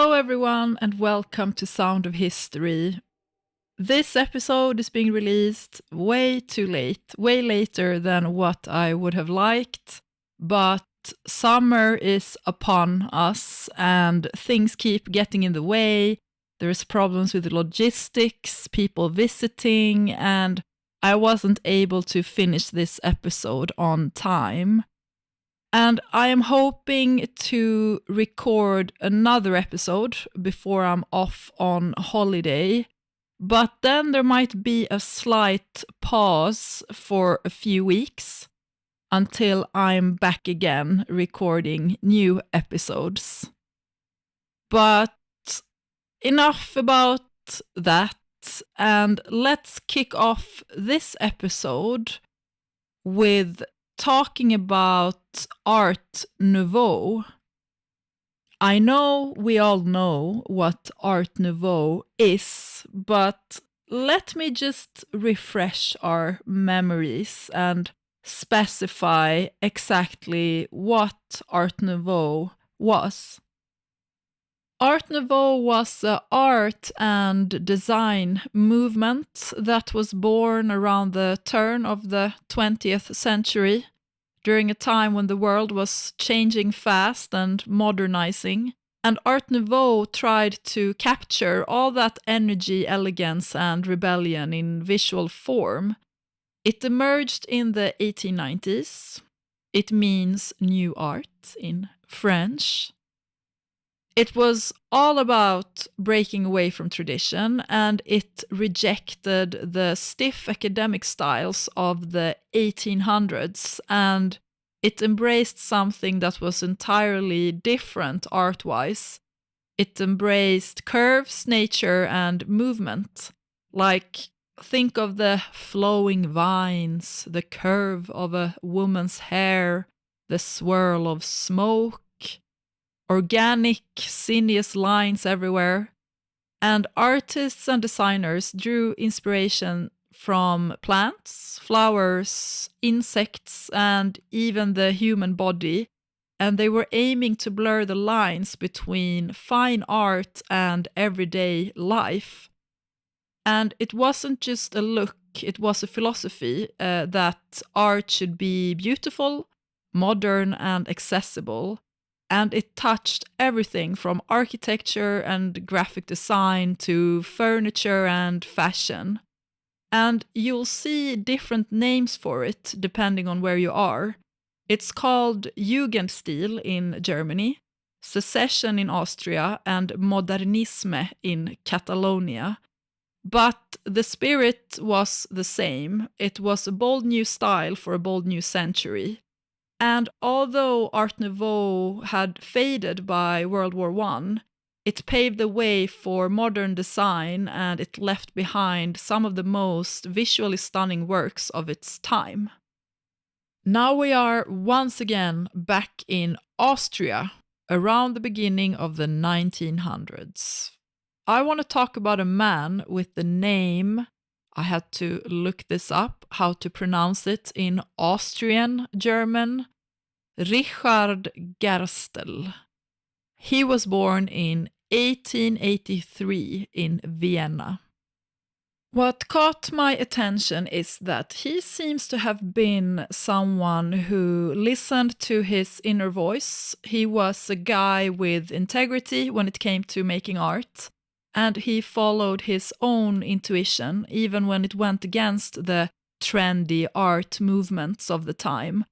Hello, everyone, and welcome to Sound of History. This episode is being released way too late, way later than what I would have liked, but summer is upon us and things keep getting in the way. There's problems with logistics, people visiting, and I wasn't able to finish this episode on time. And I am hoping to record another episode before I'm off on holiday. But then there might be a slight pause for a few weeks until I'm back again recording new episodes. But enough about that, and let's kick off this episode with talking about Art Nouveau. I know we all know what Art Nouveau is, but let me just refresh our memories and specify exactly what Art Nouveau was. Art Nouveau was an art and design movement that was born around the turn of the 20th century, during a time when the world was changing fast and modernizing. And Art Nouveau tried to capture all that energy, elegance, and rebellion in visual form. It emerged in the 1890s. It means new art in French. It was all about breaking away from tradition, and it rejected the stiff academic styles of the 1800s, and it embraced something that was entirely different art-wise. It embraced curves, nature, and movement. Like, think of the flowing vines, the curve of a woman's hair, the swirl of smoke, organic, sinuous lines everywhere. And artists and designers drew inspiration from plants, flowers, insects, and even the human body. And they were aiming to blur the lines between fine art and everyday life. And it wasn't just a look, it was a philosophy that art should be beautiful, modern, and accessible. And it touched everything from architecture and graphic design to furniture and fashion. And you'll see different names for it depending on where you are. It's called Jugendstil in Germany, Secession in Austria, and Modernisme in Catalonia. But the spirit was the same. It was a bold new style for a bold new century. And although Art Nouveau had faded by World War I, it paved the way for modern design, and it left behind some of the most visually stunning works of its time. Now we are once again back in Austria, around the beginning of the 1900s. I want to talk about a man with the name, I had to look this up, how to pronounce it in Austrian German, Richard Gerstl. He was born in 1883 in Vienna. What caught my attention is that he seems to have been someone who listened to his inner voice. He was a guy with integrity when it came to making art. And he followed his own intuition, even when it went against the trendy art movements of the time.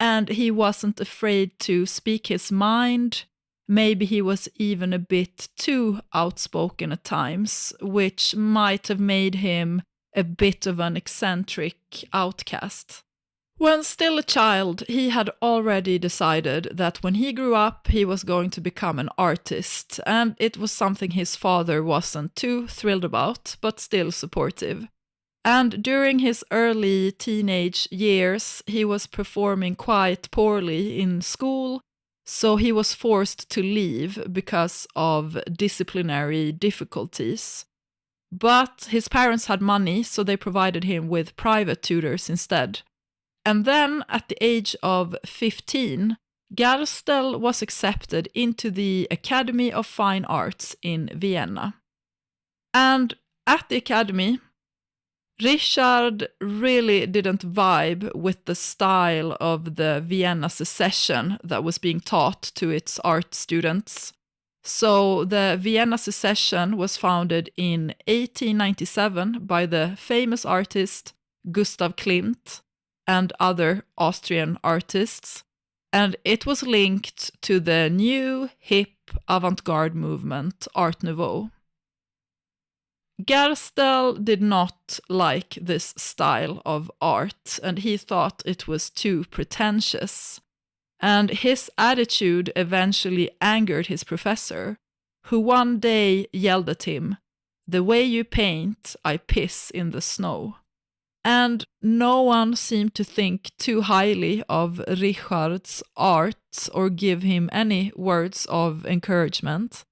And he wasn't afraid to speak his mind. Maybe he was even a bit too outspoken at times, which might have made him a bit of an eccentric outcast. When still a child, he had already decided that when he grew up, he was going to become an artist, and it was something his father wasn't too thrilled about, but still supportive. And during his early teenage years, he was performing quite poorly in school, so he was forced to leave because of disciplinary difficulties. But his parents had money, so they provided him with private tutors instead. And then, at the age of 15, Gerstl was accepted into the Academy of Fine Arts in Vienna. And at the Academy, Richard really didn't vibe with the style of the Vienna Secession that was being taught to its art students. So the Vienna Secession was founded in 1897 by the famous artist Gustav Klimt and other Austrian artists, and it was linked to the new, hip, avant-garde movement, Art Nouveau. Gerstl did not like this style of art, and he thought it was too pretentious. And his attitude eventually angered his professor, who one day yelled at him, "The way you paint, I piss in the snow." And no one seemed to think too highly of Richard's art or give him any words of encouragement.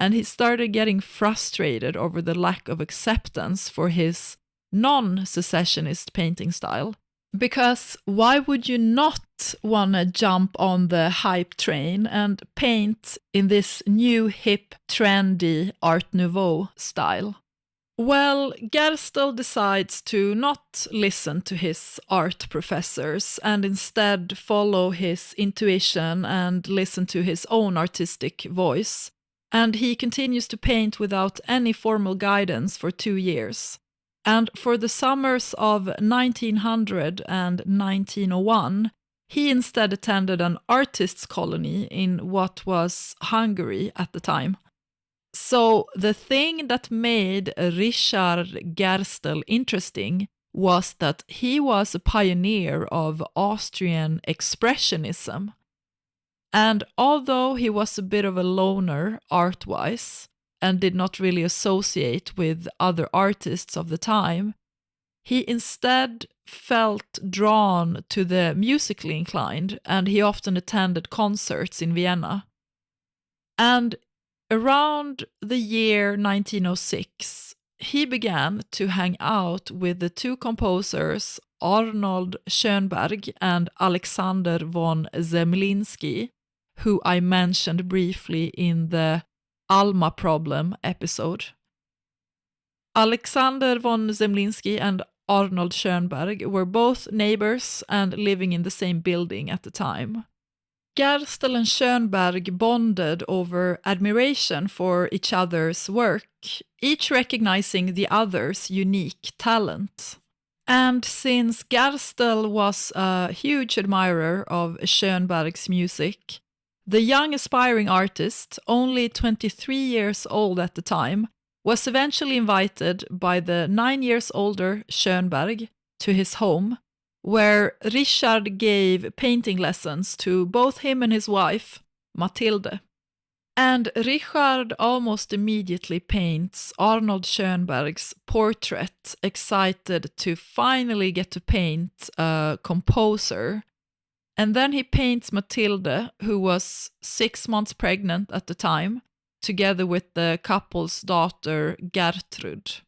And he started getting frustrated over the lack of acceptance for his non-secessionist painting style. Because why would you not want to jump on the hype train and paint in this new, hip, trendy Art Nouveau style? Well, Gerstl decides to not listen to his art professors and instead follow his intuition and listen to his own artistic voice. And he continues to paint without any formal guidance for 2 years. And for the summers of 1900 and 1901, he instead attended an artists' colony in what was Hungary at the time. So the thing that made Richard Gerstl interesting was that he was a pioneer of Austrian Expressionism. And although he was a bit of a loner art-wise and did not really associate with other artists of the time, he instead felt drawn to the musically inclined, and he often attended concerts in Vienna. And around the year 1906, he began to hang out with the two composers Arnold Schoenberg and Alexander von Zemlinsky, who I mentioned briefly in the Alma Problem episode. Alexander von Zemlinsky and Arnold Schoenberg were both neighbors and living in the same building at the time. Gerstl and Schoenberg bonded over admiration for each other's work, each recognizing the other's unique talent. And since Gerstl was a huge admirer of Schoenberg's music, the young aspiring artist, only 23 years old at the time, was eventually invited by the 9 years older Schoenberg to his home, where Richard gave painting lessons to both him and his wife, Mathilde. And Richard almost immediately paints Arnold Schoenberg's portrait, excited to finally get to paint a composer. And then he paints Mathilde, who was 6 months pregnant at the time, together with the couple's daughter Gertrud.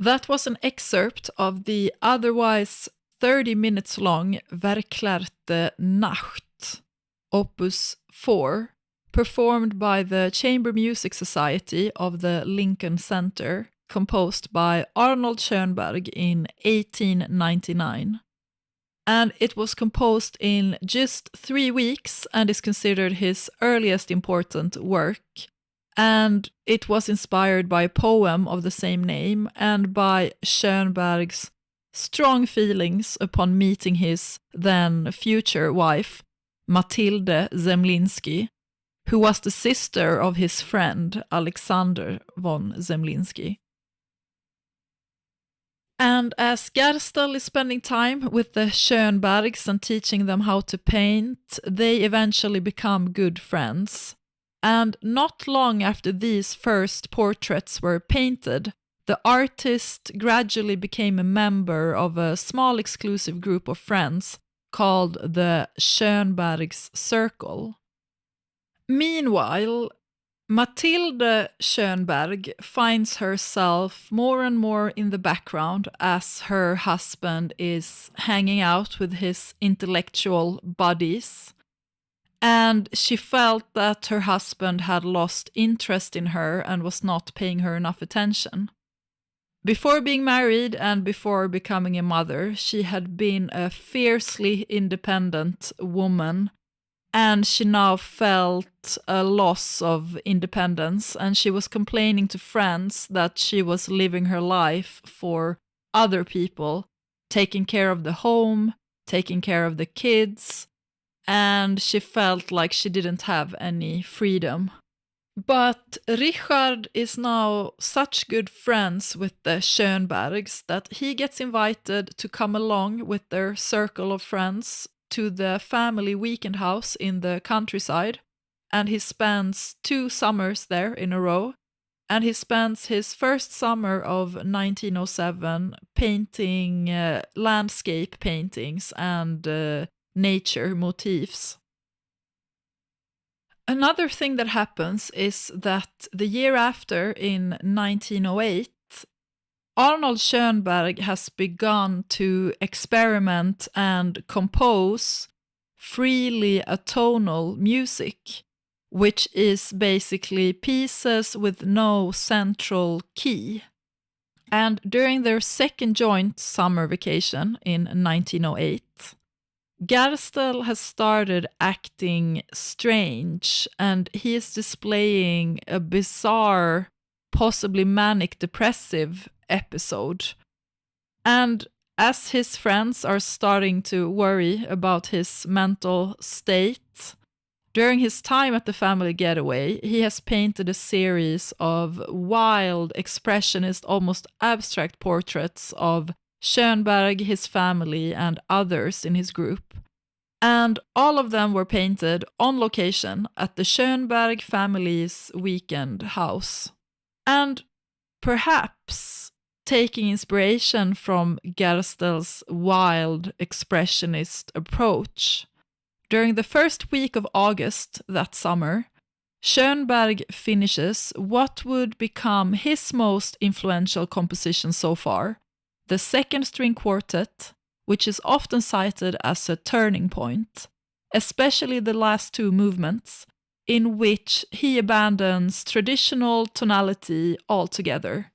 That was an excerpt of the otherwise 30 minutes long Verklärte Nacht, Opus 4, performed by the Chamber Music Society of the Lincoln Center, composed by Arnold Schoenberg in 1899. And it was composed in just 3 weeks and is considered his earliest important work. And it was inspired by a poem of the same name and by Schoenberg's strong feelings upon meeting his then future wife, Mathilde Zemlinsky, who was the sister of his friend Alexander von Zemlinsky. And as Gerstl is spending time with the Schoenbergs and teaching them how to paint, they eventually become good friends. And not long after these first portraits were painted, the artist gradually became a member of a small exclusive group of friends called the Schoenbergs Circle. Meanwhile, Mathilde Schoenberg finds herself more and more in the background as her husband is hanging out with his intellectual buddies. And she felt that her husband had lost interest in her and was not paying her enough attention. Before being married and before becoming a mother, she had been a fiercely independent woman, and she now felt a loss of independence, and she was complaining to friends that she was living her life for other people, taking care of the home, taking care of the kids, and she felt like she didn't have any freedom. But Richard is now such good friends with the Schoenbergs that he gets invited to come along with their circle of friends to the family weekend house in the countryside, and he spends 2 summers there in a row. And he spends his first summer of 1907 painting landscape paintings and nature motifs. Another thing that happens is that the year after, in 1908, Arnold Schoenberg has begun to experiment and compose freely atonal music, which is basically pieces with no central key. And during their second joint summer vacation in 1908, Gerstl has started acting strange, and he is displaying a bizarre, possibly manic-depressive episode. And as his friends are starting to worry about his mental state, during his time at the family getaway, he has painted a series of wild, expressionist, almost abstract portraits of Schoenberg, his family, and others in his group. And all of them were painted on location at the Schoenberg family's weekend house. And perhaps taking inspiration from Gerstl's wild expressionist approach, during the first week of August that summer, Schoenberg finishes what would become his most influential composition so far, the second string quartet, which is often cited as a turning point, especially the last 2 movements, in which he abandons traditional tonality altogether.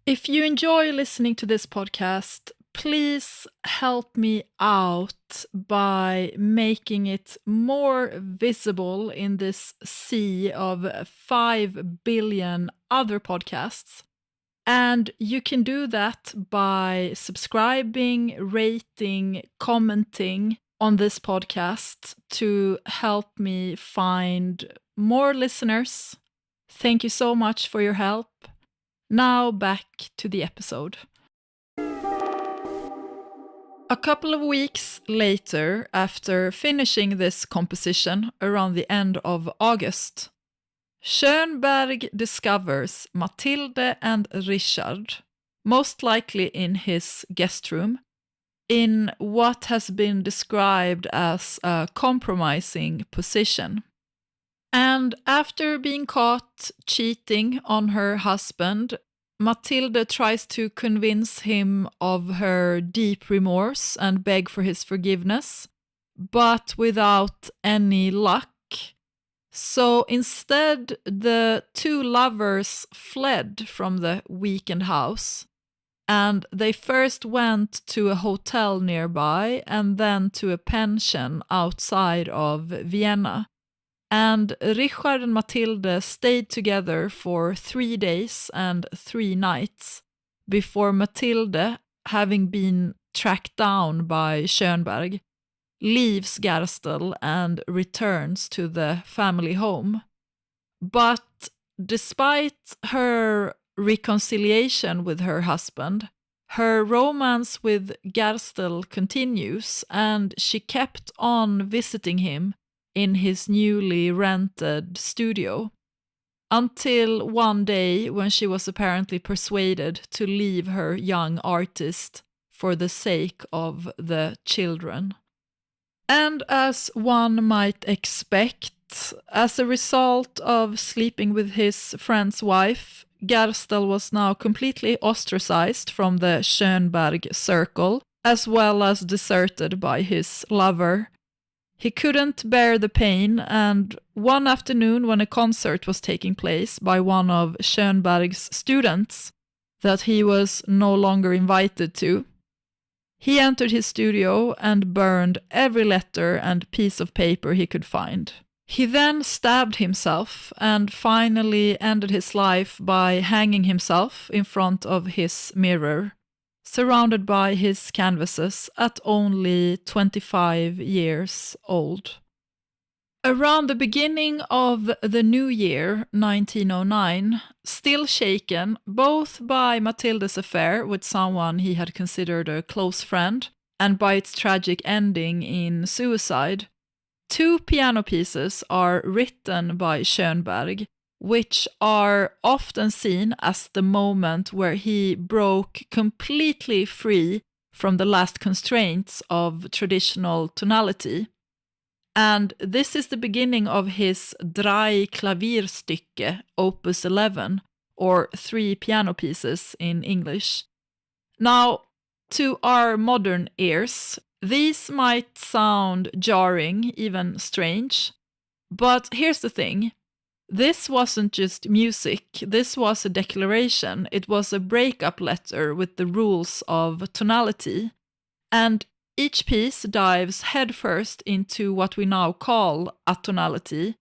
If you enjoy listening to this podcast, please help me out by making it more visible in this sea of 5 billion other podcasts. And you can do that by subscribing, rating, commenting on this podcast to help me find more listeners. Thank you so much for your help. Now back to the episode. A couple of weeks later, after finishing this composition around the end of August, Schoenberg discovers Mathilde and Richard, most likely in his guest room, in what has been described as a compromising position. And after being caught cheating on her husband, Mathilde tries to convince him of her deep remorse and beg for his forgiveness, but without any luck. So instead, the two lovers fled from the weekend house, and they first went to a hotel nearby and then to a pension outside of Vienna. And Richard and Mathilde stayed together for 3 days and 3 nights before Mathilde, having been tracked down by Schoenberg, leaves Gerstl and returns to the family home. But despite her reconciliation with her husband, her romance with Gerstl continues, and she kept on visiting him in his newly rented studio, until one day when she was apparently persuaded to leave her young artist for the sake of the children. And as one might expect, as a result of sleeping with his friend's wife, Gerstl was now completely ostracized from the Schoenberg circle, as well as deserted by his lover. He couldn't bear the pain, and one afternoon when a concert was taking place by one of Schoenberg's students that he was no longer invited to, he entered his studio and burned every letter and piece of paper he could find. He then stabbed himself and finally ended his life by hanging himself in front of his mirror, surrounded by his canvases at only 25 years old. Around the beginning of the new year, 1909, still shaken both by Mathilde's affair with someone he had considered a close friend and by its tragic ending in suicide, 2 piano pieces are written by Schoenberg, which are often seen as the moment where he broke completely free from the last constraints of traditional tonality. And this is the beginning of his Drei Klavierstücke, Opus 11, or 3 piano pieces in English. Now, to our modern ears, these might sound jarring, even strange, but here's the thing. This wasn't just music, this was a declaration. It was a breakup letter with the rules of tonality. And each piece dives headfirst into what we now call atonality,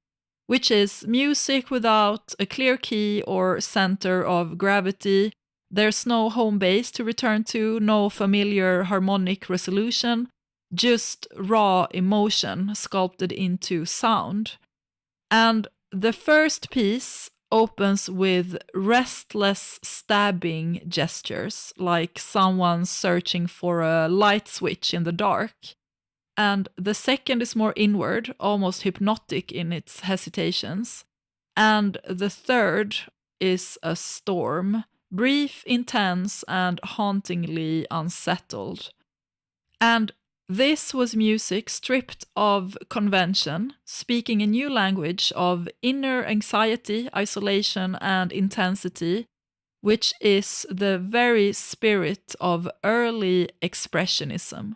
which is music without a clear key or center of gravity. There's no home base to return to, no familiar harmonic resolution, just raw emotion sculpted into sound. And the first piece opens with restless stabbing gestures, like someone searching for a light switch in the dark. And the second is more inward, almost hypnotic in its hesitations. And the third is a storm, brief, intense, and hauntingly unsettled. And this was music stripped of convention, speaking a new language of inner anxiety, isolation, and intensity, which is the very spirit of early Expressionism.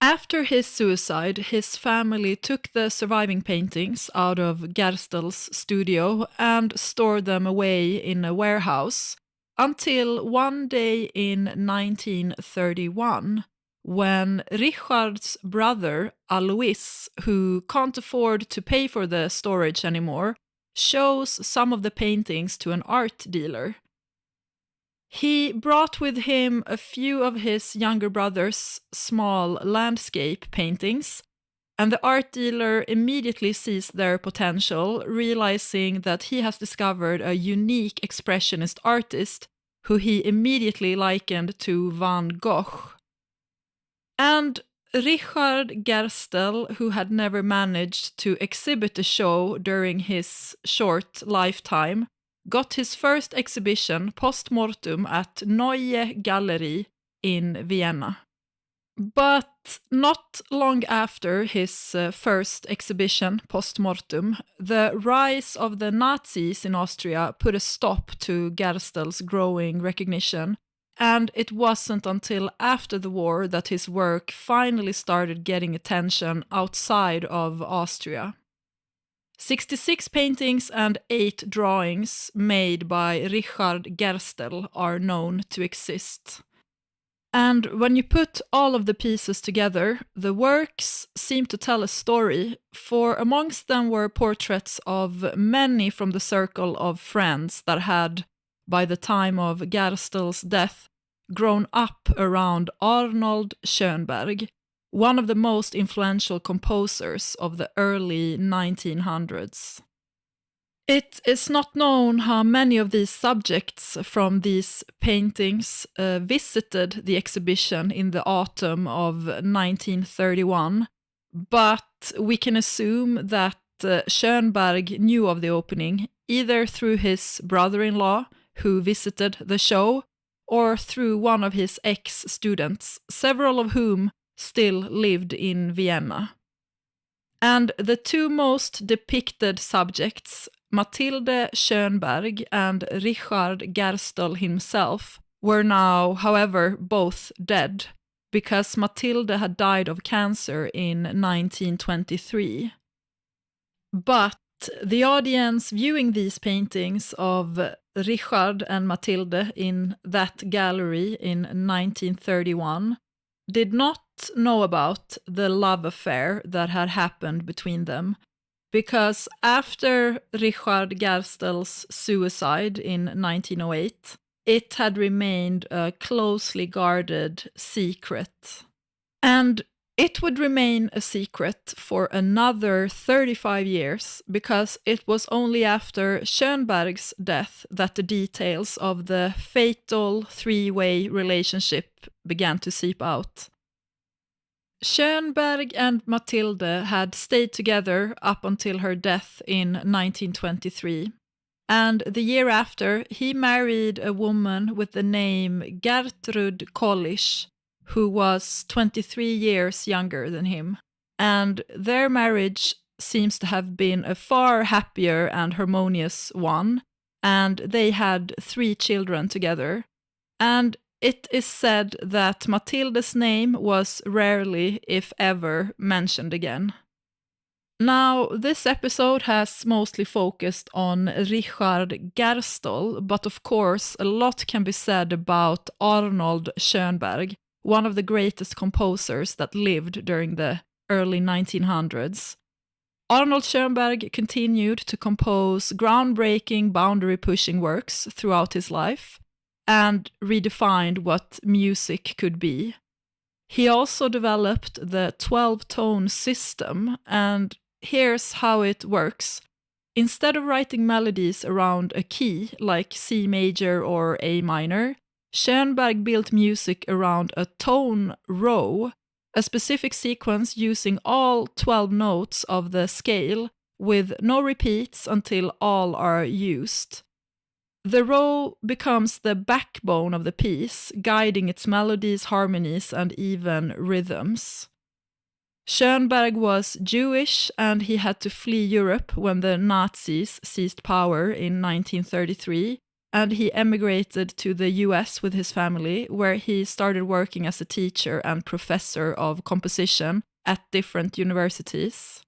After his suicide, his family took the surviving paintings out of Gerstl's studio and stored them away in a warehouse until one day in 1931, when Richard's brother Alois, who can't afford to pay for the storage anymore, shows some of the paintings to an art dealer. He brought with him a few of his younger brother's small landscape paintings, and the art dealer immediately sees their potential, realizing that he has discovered a unique expressionist artist who he immediately likened to Van Gogh. And Richard Gerstl, who had never managed to exhibit a show during his short lifetime, got his first exhibition post-mortem at Neue Galerie in Vienna. But not long after his first exhibition post-mortem, the rise of the Nazis in Austria put a stop to Gerstl's growing recognition, and it wasn't until after the war that his work finally started getting attention outside of Austria. 66 paintings and 8 drawings made by Richard Gerstl are known to exist. And when you put all of the pieces together, the works seem to tell a story, for amongst them were portraits of many from the circle of friends that had, by the time of Gerstl's death, grown up around Arnold Schoenberg, one of the most influential composers of the early 1900s. It is not known how many of these subjects from these paintings visited the exhibition in the autumn of 1931, but we can assume that Schoenberg knew of the opening either through his brother-in-law, who visited the show, or through one of his ex-students, several of whom still lived in Vienna. And the two most depicted subjects, Mathilde Schoenberg and Richard Gerstl himself, were now, however, both dead, because Mathilde had died of cancer in 1923. But the audience viewing these paintings of Richard and Mathilde in that gallery in 1931 did not know about the love affair that had happened between them, because after Richard Gerstl's suicide in 1908, it had remained a closely guarded secret. And it would remain a secret for another 35 years, because it was only after Schoenberg's death that the details of the fatal three-way relationship began to seep out. Schoenberg and Mathilde had stayed together up until her death in 1923, and the year after he married a woman with the name Gertrud Kollisch, who was 23 years younger than him, and their marriage seems to have been a far happier and harmonious one, and they had 3 children together, and it is said that Mathilde's name was rarely, if ever, mentioned again. Now, this episode has mostly focused on Richard Gerstl, but of course a lot can be said about Arnold Schoenberg, one of the greatest composers that lived during the early 1900s. Arnold Schoenberg continued to compose groundbreaking, boundary-pushing works throughout his life, and redefined what music could be. He also developed the 12-tone system, and here's how it works. Instead of writing melodies around a key, like C major or A minor, Schoenberg built music around a tone row, a specific sequence using all 12 notes of the scale, with no repeats until all are used. The row becomes the backbone of the piece, guiding its melodies, harmonies, and even rhythms. Schoenberg was Jewish, and he had to flee Europe when the Nazis seized power in 1933, and he emigrated to the US with his family, where he started working as a teacher and professor of composition at different universities.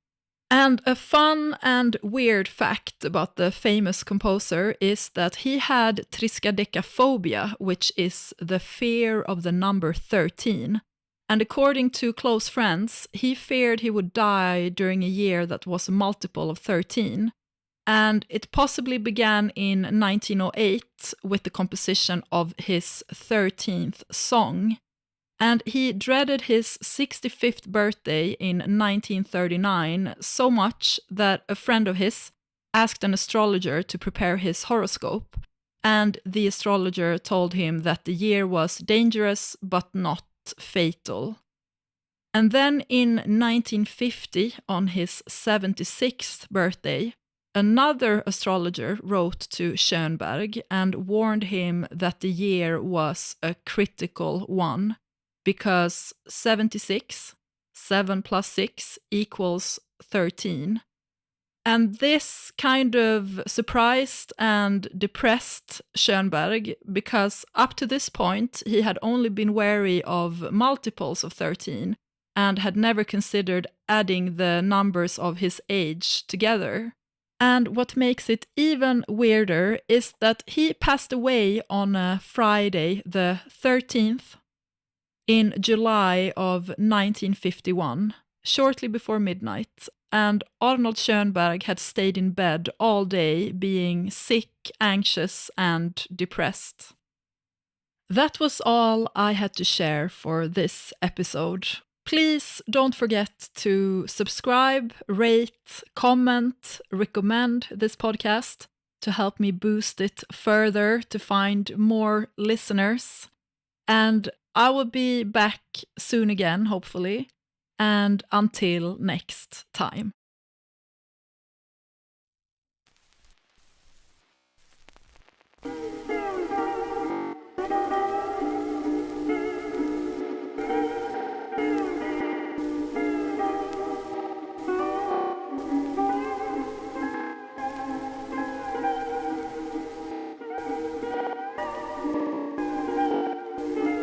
And a fun and weird fact about the famous composer is that he had triskaidekaphobia, which is the fear of the number 13. And according to close friends, he feared he would die during a year that was a multiple of 13. And it possibly began in 1908 with the composition of his 13th song. And he dreaded his 65th birthday in 1939 so much that a friend of his asked an astrologer to prepare his horoscope, and the astrologer told him that the year was dangerous but not fatal. And then in 1950, on his 76th birthday, another astrologer wrote to Schoenberg and warned him that the year was a critical one, because 76, 7 plus 6 equals 13. And this kind of surprised and depressed Schoenberg, because up to this point he had only been wary of multiples of 13 and had never considered adding the numbers of his age together. And what makes it even weirder is that he passed away on a Friday the 13th in July of 1951, shortly before midnight, and Arnold Schoenberg had stayed in bed all day, being sick, anxious, and depressed. That was all I had to share for this episode. Please don't forget to subscribe, rate, comment, recommend this podcast to help me boost it further to find more listeners. And I will be back soon again, hopefully. And until next time.